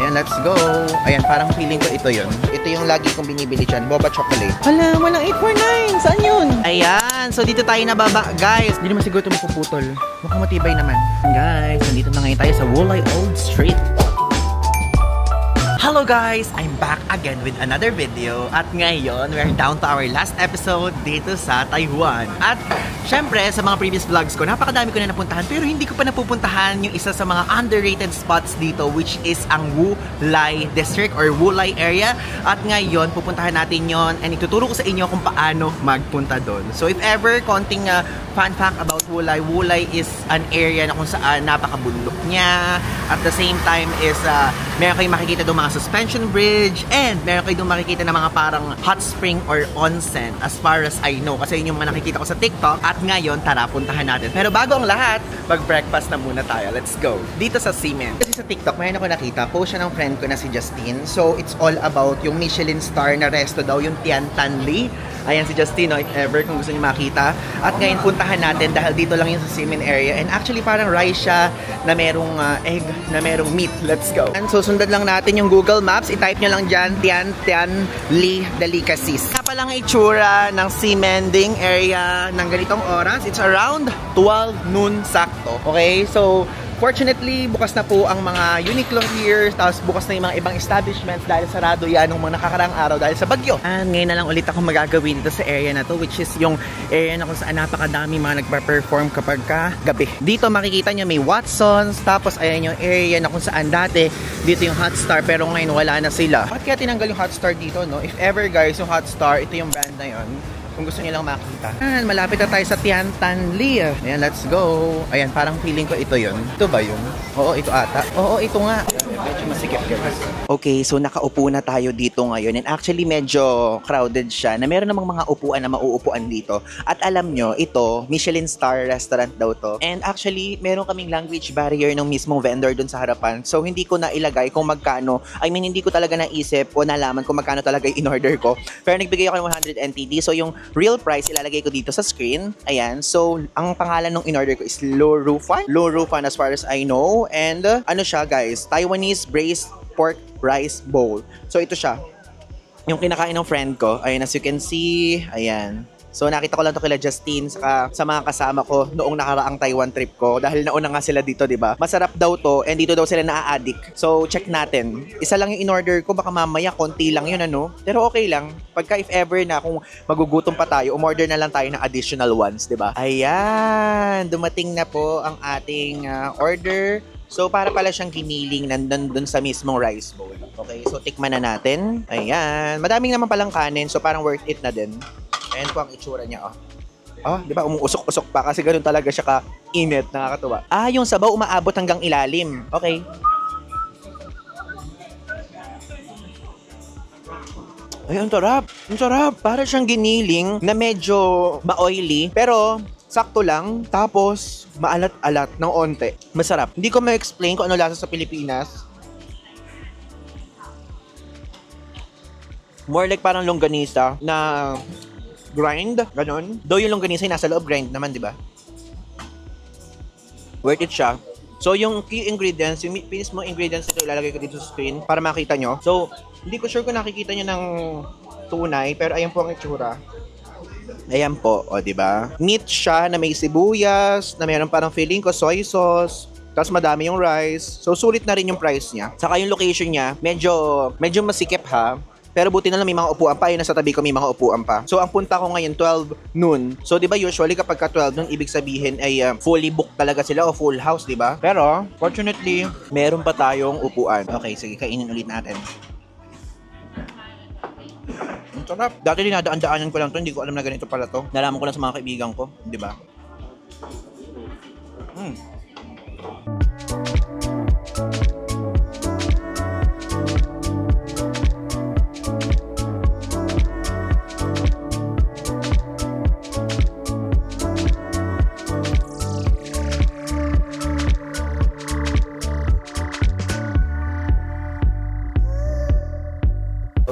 Ayan, let's go. Ayan, parang feeling ko ito yun. Ito yung lagi kong binibili dyan. Boba chocolate. Hala, walang 849. Saan yun? Ayan, so dito tayo nababa. Guys, hindi naman siguro ito mapuputol. Mukhang matibay naman. Guys, nandito na ngayon tayo sa Wulay Old Street. Hello guys! I'm back again with another video. At ngayon, we're down to our last episode dito sa Taiwan. At syempre, sa mga previous vlogs ko, napakadami ko na napuntahan. Pero hindi ko pa napupuntahan yung isa sa mga underrated spots dito, which is ang Wulay District or Wulay area. At ngayon, pupuntahan natin yon and ituturo ko sa inyo kung paano magpunta doon. So if ever, konting fun fact about Wulay. Wulay is an area na kung saan napakabundok niya. At the same time is meron kayong makikita doon mga suspension bridge and meron kayo doon makikita na mga parang hot spring or onsen as far as I know. Kasi yun yung mga nakikita ko sa TikTok. At ngayon, tara, puntahan natin. Pero bago ang lahat, mag-breakfast na muna tayo. Let's go. Dito sa Seamen. Kasi sa TikTok, mayroon ako nakita. Post siya ng friend ko na si Justine. So, it's all about yung Michelin star na resto daw, yung Tian Tan Li. Ayan si Justine, if ever, kung gusto niyo makita. At ngayon, puntahan natin dahil dito lang yung sa Seamen area. And actually, parang rice siya na merong egg, na merong meat. Let's go. And so, sundan lang natin yung Google Maps. I-type nyo lang dyan, Tian Tan Li Delicacies. Kaya palang itsura ng Seamending area ng ganitong oras. It's around 12 noon sakto. Okay? So, fortunately, bukas na po ang mga Uniqlo here. Tapos bukas na yung mga ibang establishments dahil sarado yan ng mga nakakaraang araw dahil sa bagyo. And ngayon na lang ulit ako magagawin dito sa area na to, which is yung area na kung saan napakadami mga nagpa-perform kapag gabi. Dito makikita nyo may Watsons. Tapos ayan yung area na kung saan dati dito yung Hotstar pero ngayon wala na sila. Bakit kaya tinanggal yung Hotstar dito, no? If ever guys, yung Hotstar, ito yung brand na yun. Kung gusto niyo lang makita. Ayan, malapit na tayo sa Tian Tan Li. Ayan, let's go. Ayan, parang feeling ko ito yun. Ito ba yun? Oo, ito ata. Oo, ito nga. Medyo masikip guys. Okay, so nakaupo na tayo dito ngayon. And actually, medyo crowded siya. Na meron namang mga upuan na mauupuan dito. At alam nyo, ito, Michelin star restaurant daw to. And actually, meron kaming language barrier ng mismong vendor dun sa harapan. So, hindi ko na ilagay kung magkano. I mean, hindi ko talaga naisip o nalaman kung magkano talaga yung in-order ko. Pero nagbigay ako ng 100 NTD. So, yung real price ilalagay ko dito sa screen. Ayan. So, ang pangalan ng in-order ko is Lo Rufan. Lo Rufan as far as I know. And, ano siya guys? Taiwanese braised pork rice bowl. So, ito siya. Yung kinakain ng friend ko. Ayan, as you can see. Ayan. So, nakita ko lang to kila Justine sa mga kasama ko noong nakaraang Taiwan trip ko. Dahil nauna nga sila dito, di ba? Masarap daw to and dito daw sila naa-addict. So, check natin. Isa lang yung in-order ko. Baka mamaya, konti lang yun, ano? Pero okay lang. Pagka if ever na, kung magugutom pa tayo, umorder na lang tayo ng additional ones, di ba? Ayan! Dumating na po ang ating order. So, para pala siyang giniling nandun sa mismong rice bowl. Okay, so tikman na natin. Ayan. Madaming naman palang kanin, so parang worth it na din. Ayan po ang itsura niya, oh. Oh, di ba? Umuusok-usok pa kasi ganun talaga siya ka-init. Nakakatuwa. Ah, yung sabaw umaabot hanggang ilalim. Okay. Ay, ang sarap. Ang sarap. Para siyang giniling na medyo ma-oily. Pero, sakto lang. Tapos, maalat-alat ng onte. Masarap. Hindi ko ma-explain kung ano lasa sa Pilipinas. More like parang longganisa na grind, ganon. Though yung longganisa yung nasa loob, grind naman, di ba? Worth it siya. So, yung key ingredients, yung mismo ingredients ito, ilalagay ko dito sa screen para makita nyo. So, hindi ko sure kung nakikita nyo ng tunay, pero ayan po ang itsura. Ayan po, o di ba? Meat siya na may sibuyas, na mayroon parang feeling ko soy sauce, tapos madami yung rice. So, sulit na rin yung price niya. Saka yung location niya, medyo masikip ha. Pero buti na lang may mga upuan pa. Yun nasa tabi ko may mga upuan pa. So, ang punta ko ngayon, 12 noon. So, di ba usually kapag ka 12 noon, ibig sabihin ay fully booked talaga sila o full house, di ba? Pero, fortunately, meron pa tayong upuan. Okay, sige, kainin ulit natin. Ang sarap. Dati dinadaan-daanan ko lang to. Hindi ko alam na ganito pala to. Nalaman ko lang sa mga kaibigan ko. Di ba?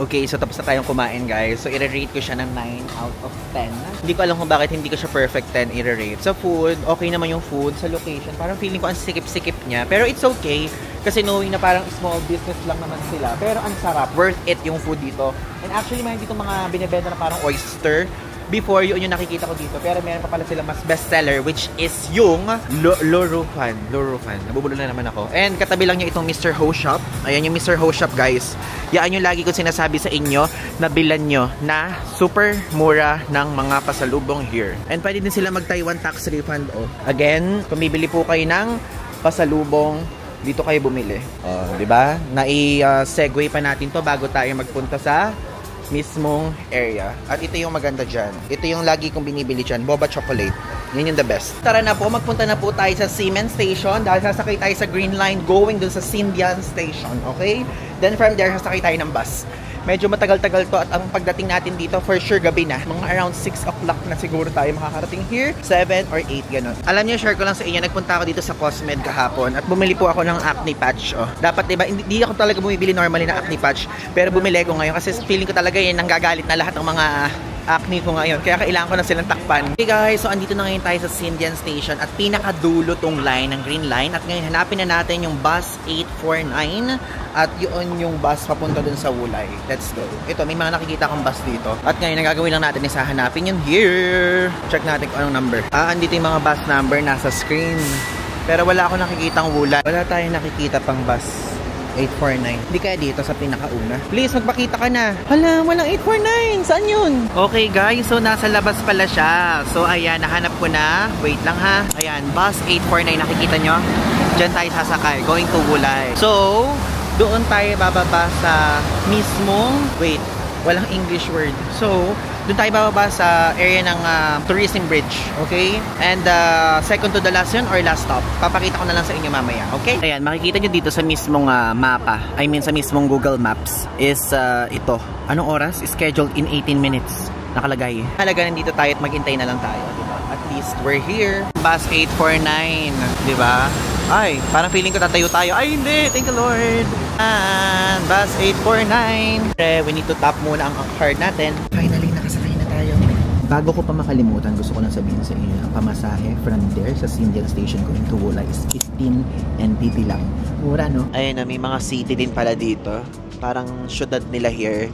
Okay, so tapos na tayong kumain guys. So i-rate ko siya ng 9 out of 10. Hindi ko alam kung bakit hindi ko siya perfect 10 i-rate. Sa food, okay naman yung food. Sa location, parang feeling ko ang sikip-sikip niya. Pero it's okay. Kasi knowing na parang small business lang naman sila. Pero ang sarap. Worth it yung food dito. And actually, mayroon dito mga binibenta na parang oyster. Before, yun yung nakikita ko dito. Pero meron pa pala sila mas bestseller, which is yung Lorofan. Nabubulo na naman ako. And katabi lang niya itong Mr. Ho Shop. Ayan yung Mr. Ho Shop, guys. Yan yung lagi ko sinasabi sa inyo na bilan nyo na super mura ng mga pasalubong here. And pwede din sila mag-Taiwan tax refund. Oh. Again, kung bibili po kayo ng pasalubong, dito kayo bumili. Diba? Nai-segue pa natin to bago tayo magpunta sa mismong area. At ito yung maganda dyan. Ito yung lagi kong binibili dyan. Boba chocolate. Yan yung the best. Tara na po, magpunta na po tayo sa Siemens Station dahil sasakay tayo sa Green Line going dun sa Sindian Station. Okay? Then from there, sasakay tayo ng bus. Medyo matagal-tagal to at ang pagdating natin dito for sure gabi na. Mga around 6 o'clock na siguro tayo makakarating here. 7 or 8, ganun. Alam niyo, share ko lang sa inyo, nagpunta ako dito sa Cosmed kahapon at bumili po ako ng acne patch. Dapat diba, hindi ako talaga bumibili normally ng acne patch, pero bumili ko ngayon kasi feeling ko talaga yun nanggagalit na lahat ng mga acne ko ngayon. Kaya kailangan ko na silang takpan. Okay guys, so andito na ngayon tayo sa Sindian Station at pinakadulo tong line ng Green Line. At ngayon hanapin na natin yung bus 849 at yun yung bus papunta dun sa Wulay. Let's go. Ito, may mga nakikita akong bus dito. At ngayon, nagagawin lang natin is hahanapin yun here. Check natin kung anong number. Andito yung mga bus number nasa screen. Pero wala akong nakikitang Wulay. Wala tayong nakikita pang bus 849. Hindi kaya dito sa pinakauna. Please, magpakita ka na. Hala, walang 849. Saan yun? Okay guys, so nasa labas pala siya. So ayan, nahanap ko na. Wait lang ha. Ayan, bus 849. Nakikita nyo? Diyan tayo sasakay. Going to Wulay. So, doon tayo bababa sa mismong, wait, walang English word. So, doon tayo bababa sa area ng Tourism Bridge, okay? And second to the last yun or last stop. Papakita ko na lang sa inyo mamaya, okay? Ayan, makikita nyo dito sa mismong mapa, I mean sa mismong Google Maps is ito. Anong oras? Scheduled in 18 minutes. Nakalagay. Halaga nandito tayo at maghintay na lang tayo, diba? At least we're here. Bus 849, diba? Ay, parang feeling ko tatayo tayo. Ay, hindi. Thank you, Lord. And bus 849. We need to tap muna ang card natin. Finally, nakasakay na tayo. Bago ko pa makalimutan, gusto ko lang sabihin sa inyo, ang pamasahe from there sa Sindian Station going to Wulay is 15 NPP lang. Mura, no? Ayun na, may mga city din pala dito. Parang syudad nila here.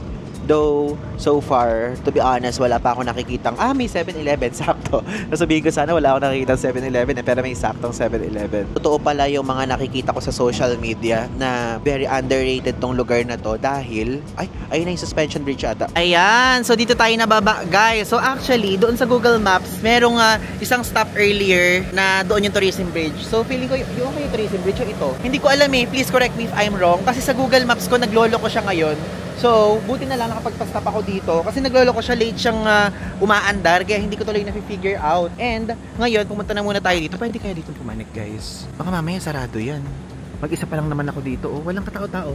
Though, so far, to be honest, wala pa ako nakikitang, may 7-Eleven, sakto. Nasabihin ko sana wala ako nakikitang 7-Eleven, pero may saktong 7-Eleven. Totoo pala yung mga nakikita ko sa social media na very underrated tong lugar na to dahil, ayun na yung suspension bridge ata. Ayan, so dito tayo nababa, guys. So actually, doon sa Google Maps, merong isang stop earlier na doon yung Tourism Bridge. So feeling ko, yung Tourism Bridge o ito? Hindi ko alam please correct me if I'm wrong. Kasi sa Google Maps ko, naglolo ko siya ngayon. So, buti na lang nakapagpa-stop ako dito kasi naglolo ko siya, late siyang umaandar kaya hindi ko tuloy na-figure out. And ngayon, pumunta na muna tayo dito. Pwede kaya dito pumanik, guys? Baka mamaya sarado yan. Mag-isa pa lang naman ako dito. Walang katao-tao.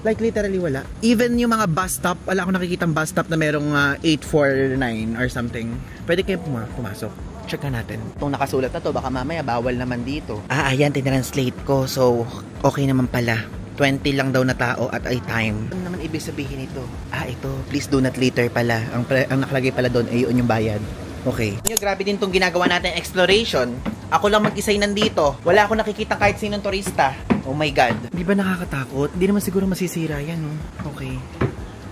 Like literally wala. Even yung mga bus stop, wala akong nakikitang bus stop na merong 849 or something. Pwede kayo pumasok. Check na natin. Itong nakasulat na to, baka mamaya bawal naman dito. Ayan, tinranslate ko. So, okay naman pala. 20 lang daw na tao at a time. Ano naman ibig sabihin ito? Ito. Please do not litter pala. Ang nakalagay pala doon ay yun yung bayad. Okay. Grabe din itong ginagawa natin exploration. Ako lang mag-isay nandito. Wala akong nakikita kahit sinong turista. Oh my God. Di ba nakakatakot? Hindi naman siguro masisira yan, no? Okay.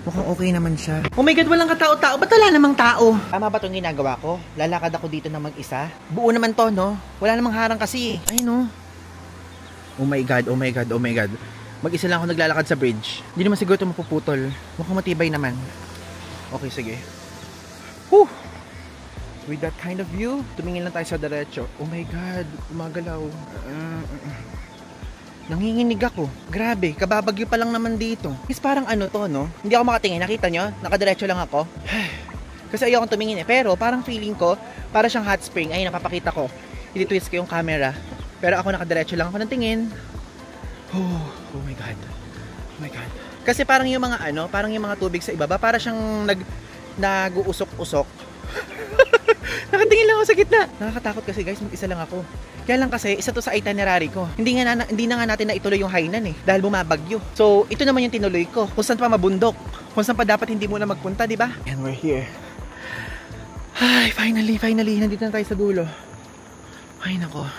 Mukhang okay naman siya. Oh my God, walang katao-tao. Ba't wala namang tao? Tama ba itong ginagawa ko? Lalakad ako dito na mag-isa? Buo naman to, no? Wala namang harang kasi. Ay, no? Oh my God, oh my God, oh my God. Mag-isa lang ako naglalakad sa bridge. Hindi naman siguro ito mapuputol. Mukhang matibay naman. Okay, sige. Whew! With that kind of view, tumingin lang tayo sa diretso. Oh my God, umagalaw. Nanginginig ako. Grabe, kababagyo pa lang naman dito. Is parang ano to, no? Hindi ako makatingin. Nakita nyo? Nakadiretso lang ako. Kasi ayaw akong tumingin pero parang feeling ko, para siyang hot spring. Ay, napapakita ko. I-twist ko yung camera. Pero ako nakadiretso lang ako ng tingin. Oh my God. Oh my God. Kasi parang yung mga parang yung mga tubig sa ibaba, para siyang nag-uusok-usok. Nakatingin lang ako sa gitna. Nakakatakot kasi guys, mag-isa lang ako. Kaya lang kasi, isa to sa itinerary ko. Hindi na nga natin na ituloy yung hainan dahil bumabagyo. So, ito naman yung tinuloy ko. Kung saan pa mabundok. Kung saan pa dapat hindi muna magpunta, di ba? And we're here. Ay, finally. Nandito na tayo sa dulo. Ay, nako.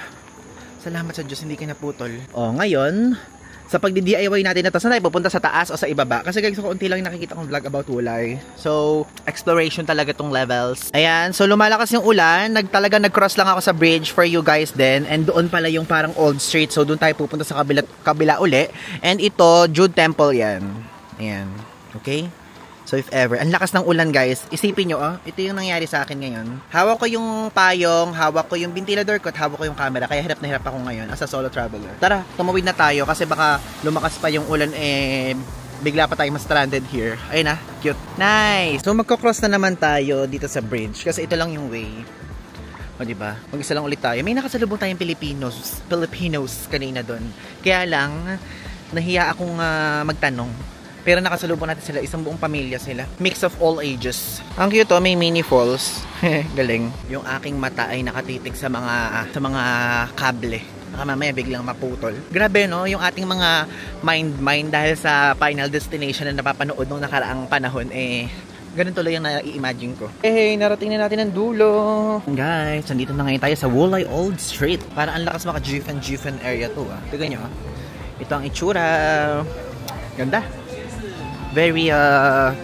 Salamat sa Diyos, hindi ka naputol. Ngayon, sa pagdi-DIY natin na to, saan tayo pupunta, sa taas o sa ibaba? Kasi guys, konti lang nakikita kong vlog about Wulay. So, exploration talaga tong levels. Ayan, so lumalakas yung ulan. Nag-cross lang ako sa bridge for you guys din. And doon pala yung parang old street. So, doon tayo pupunta sa kabila uli. And ito, Jude Temple yan. Ayan. Okay? So if ever, ang lakas ng ulan guys, isipin nyo, ito yung nangyari sa akin ngayon. Hawak ko yung payong, hawak ko yung ventilador ko, at hawak ko yung camera, kaya hirap na hirap ako ngayon as a solo traveler. Tara, tumawid na tayo kasi baka lumakas pa yung ulan bigla pa tayong stranded here. Ayun na, cute. Nice! So magko-cross na naman tayo dito sa bridge kasi ito lang yung way. O diba? Mag-isa lang ulit tayo. May nakasalubong tayong Filipinos kanina doon. Kaya lang, nahiya akong magtanong. Pero nakasalubong natin sila, isang buong pamilya sila. Mix of all ages. Ang cute to, may mini falls. Galing. Yung aking mata ay nakatitig sa mga kable. Baka mamaya biglang maputol. Grabe no, yung ating mga mind dahil sa Final Destination na napapanood nung nakaraang panahon, ganun tuloy yung na-i-imagine ko. Hey, narating na natin ang dulo. Guys, nandito na ngayon tayo sa Wulay Old Street. Para ang lakas maka-Jifen area to Tignan nyo Ito ang itsura. Ganda. Very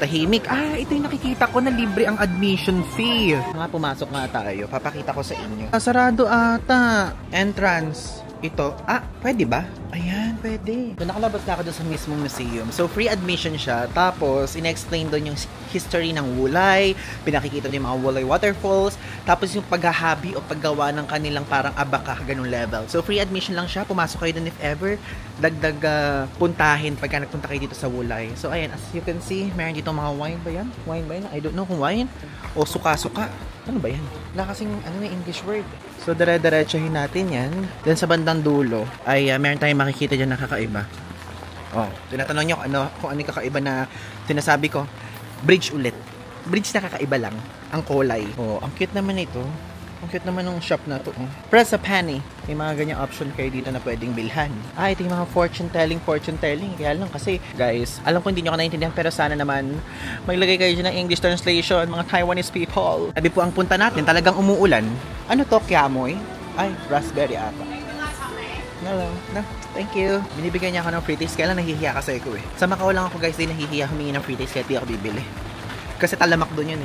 tahimik. Ito yung nakikita ko na libre ang admission fee. Pumasok nga tayo. Papakita ko sa inyo. Sarado ata. Entrance. Ito. Pwede ba? Ayan, pwede. So, nakalabas na ako doon sa mismong museum. So, free admission siya. Tapos, in-explain doon yung history ng Wulay. Pinakikita doon yung mga Wulay waterfalls. Tapos, yung paghahabi o paggawa ng kanilang parang abaka, ganung level. So, free admission lang siya. Pumasok kayo doon if ever. Dagdag puntahin pagka nagpunta kayo dito sa Wulay. So, ayan. As you can see, meron dito mga wine ba yan? Wine ba yan? I don't know kung wine o suka-suka. Ano ba yan? Wala kasing English word. So, dire-diretsahin natin yan. Then, sa bandang dulo, ay meron tayong makikita dyan na kakaiba. Tinatanong nyo kung ano yung kakaiba na sinasabi ko. Bridge ulit. Bridge na kakaiba lang. Ang kulay. Ang cute naman ito. Ang cute naman ng shop na to. Press a penny. May mga ganyang option kayo dito na pwedeng bilhan. Ito yung mga fortune telling. Kaya lang kasi, guys, alam ko hindi nyo ka naiintindihan, pero sana naman maglagay kayo dyan ng English translation, mga Taiwanese people. Sabi po ang punta natin, talagang umuulan. Ano to, kiamoy? Raspberry ata. No, thank you. Binibigyan niya ako ng free taste, kaya lang nahihiya kasi ko Sa Macau lang ako guys, din nahihiya humingi ng free taste, kaya di ako bibili. Kasi talamak doon yun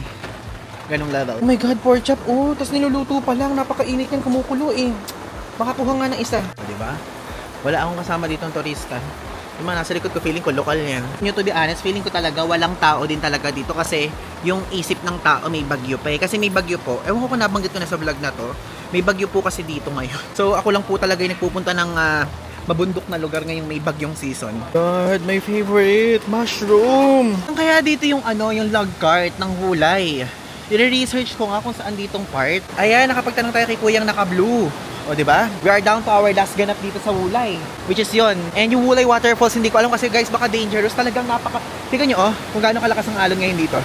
Ganong level. Oh my god, pork chop. Tapos niluluto pa lang. Napakainit yan, kumukulo Makakuha nga ng isa. Diba? Wala akong kasama dito ng turista. Yung mga nasa likod ko, feeling ko local yan. To be honest, feeling ko talaga walang tao din talaga dito kasi yung isip ng tao may bagyo pa Kasi may bagyo po. Ewan ko kung nabanggit ko na sa vlog na to. May bagyo po kasi dito ngayon. So ako lang po talaga yung nagpupunta ng mabundok na lugar ngayong may bagyong season. God, my favorite, mushroom! Kaya dito yung yung log cart ng Wulay. I-research ko nga kung saan ditong part. Ayan, nakapagtanong tayo kay Kuyang naka-blue. Diba? We are down to our last ganap dito sa Wulay. Which is yon. And yung Wulay waterfalls, hindi ko alam kasi guys, baka dangerous. Talagang tingnan nyo, kung gaano kalakas ang alon ngayon dito.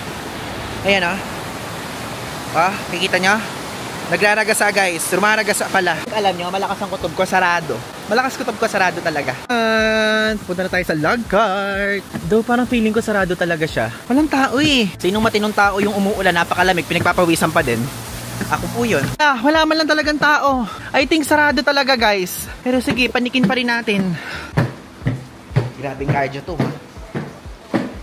Ayan kikita nyo? Nagraragasa guys. Rumaragasa pala. Alam nyo, malakas ang kutob ko, sarado. Malakas kutob ko, sarado talaga. Punta na tayo sa log cart. Though parang feeling ko sarado talaga siya. Walang tao Sinong matinong tao yung umuulan, napakalamig, pinagpapawisan pa din. Ako po yun. Wala man lang talagang tao. I think sarado talaga guys. Pero sige, panikin pa rin natin. Grabing cardio to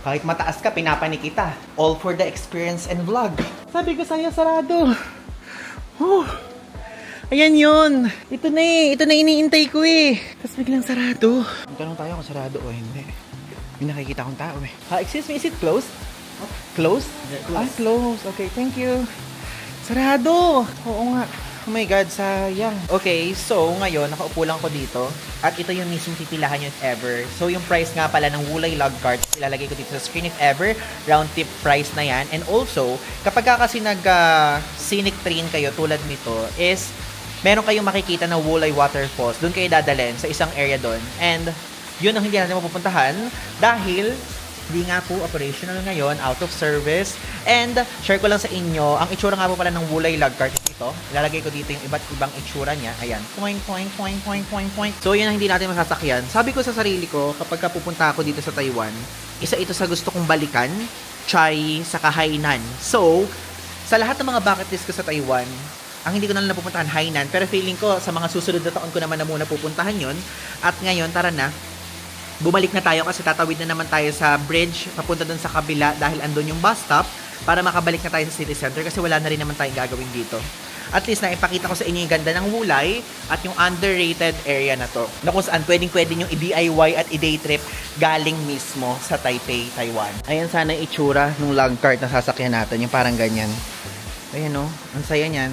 Kahit mataas ka, pinapanik kita. All for the experience and vlog. Sabi ko sa'yo, sarado. Ayan yun. Ito na iniintay ko Tapos biglang sarado. Tanong tayo kung sarado o hindi. May nakikita akong tao excuse me, is it closed? Closed? Yeah, closed. Closed. Okay, thank you. Sarado! Oo nga. Oh my god, sayang. Okay, so ngayon, nakaupo lang ko dito. At ito yung mismong pipilahan nyo if ever. So yung price nga pala ng Wulay log cart, ilalagay ko dito sa screen if ever. Round tip price na yan. And also, kapag kasi nag-scenic train kayo tulad nito, is meron kayong makikita na Wulay waterfalls. Doon kayo dadalhin sa isang area doon. And yun ang hindi natin mapupuntahan dahil hindi nga po operational ngayon, out of service. And share ko lang sa inyo, ang itsura nga po pala ng Wulay log cart ito. Ilalagay ko dito yung iba't ibang itsura niya. Ayan. Point. So yun ang hindi natin masasakyan. Sabi ko sa sarili ko, kapag pupunta ako dito sa Taiwan, isa ito sa gusto kong balikan, Chai, saka Hainan. So, sa lahat ng mga bucket list ko sa Taiwan, ang hindi ko na lang napupuntahan Hainan, pero feeling ko sa mga susunod na taon ko naman na muna pupuntahan yon. At ngayon, tara na, bumalik na tayo kasi tatawid na naman tayo sa bridge papunta dun sa kabila dahil andun yung bus stop para makabalik na tayo sa city center kasi wala na rin naman tayong gagawin dito. At least na ipakita ko sa inyo yung ganda ng Wulay at yung underrated area na to. Na kung saan pwedeng-pwede yung i-DIY at i-day trip galing mismo sa Taipei, Taiwan. Ayan sana yung itsura ng log cart na sasakyan natin. Yung parang ganyan. Ayan o, ang saya niyan.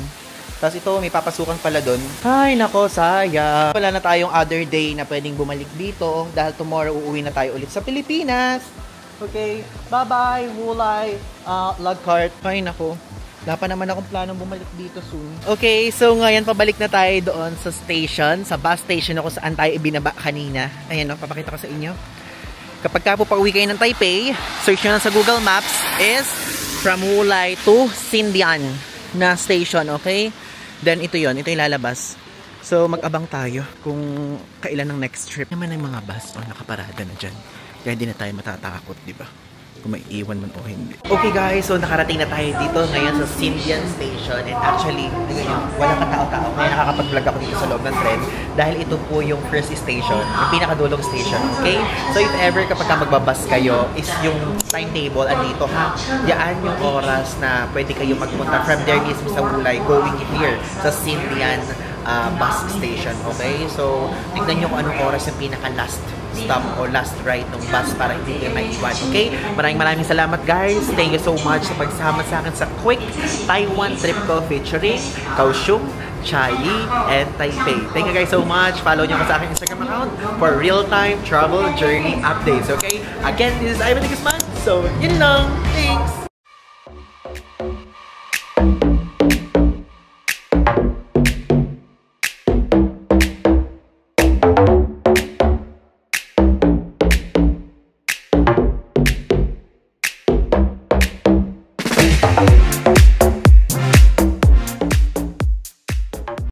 Tapos ito, may papasukan pala dun. Ay, nako, saya. Wala na tayong other day na pwedeng bumalik dito dahil tomorrow uuwi na tayo ulit sa Pilipinas. Okay, bye-bye, Wulay, log cart. Ay, nako. Wala pa naman akong planong bumalik dito soon. Okay, so ngayon pabalik na tayo doon sa station, sa bus station kung saan tayo ibinaba kanina. Ayan o, papakita ko sa inyo. Kapag ka po pauwi kayo ng Taipei, search nyo lang sa Google Maps is from Wulay to Xindian na station, okay? Then ito yon, ito yung lalabas. So mag-abang tayo kung kailan ang next trip. Naman ang mga bus nakaparada na dyan. Kaya di na tayo matatakot, di ba? Kung may iwan man o hindi. Okay guys, so nakarating na tayo dito ngayon sa Xindian Station and actually, walang katao-tao. Ngayon nakakapag-vlog ako dito sa loob ng tren dahil ito po yung first station, yung pinakadulong station, okay? So if ever kapag magbabas kayo, is yung timetable andito ha. Diyan yung oras na pwede kayo magpunta from there mismo sa Wulay going here sa Xindian bus station, okay? So, tignan nyo kung anong oras yung pinaka-last stop o last ride ng bus para hindi kayo maiwan, okay? Maraming salamat guys. Thank you so much sa pagsama sa akin sa quick Taiwan trip ko featuring Kaohsiung, Chiayi, and Taipei. Thank you guys so much. Follow nyo ko sa aking Instagram account for real-time travel journey updates, okay? Again, this is Ivan Guzman. So, yun lang. Thanks!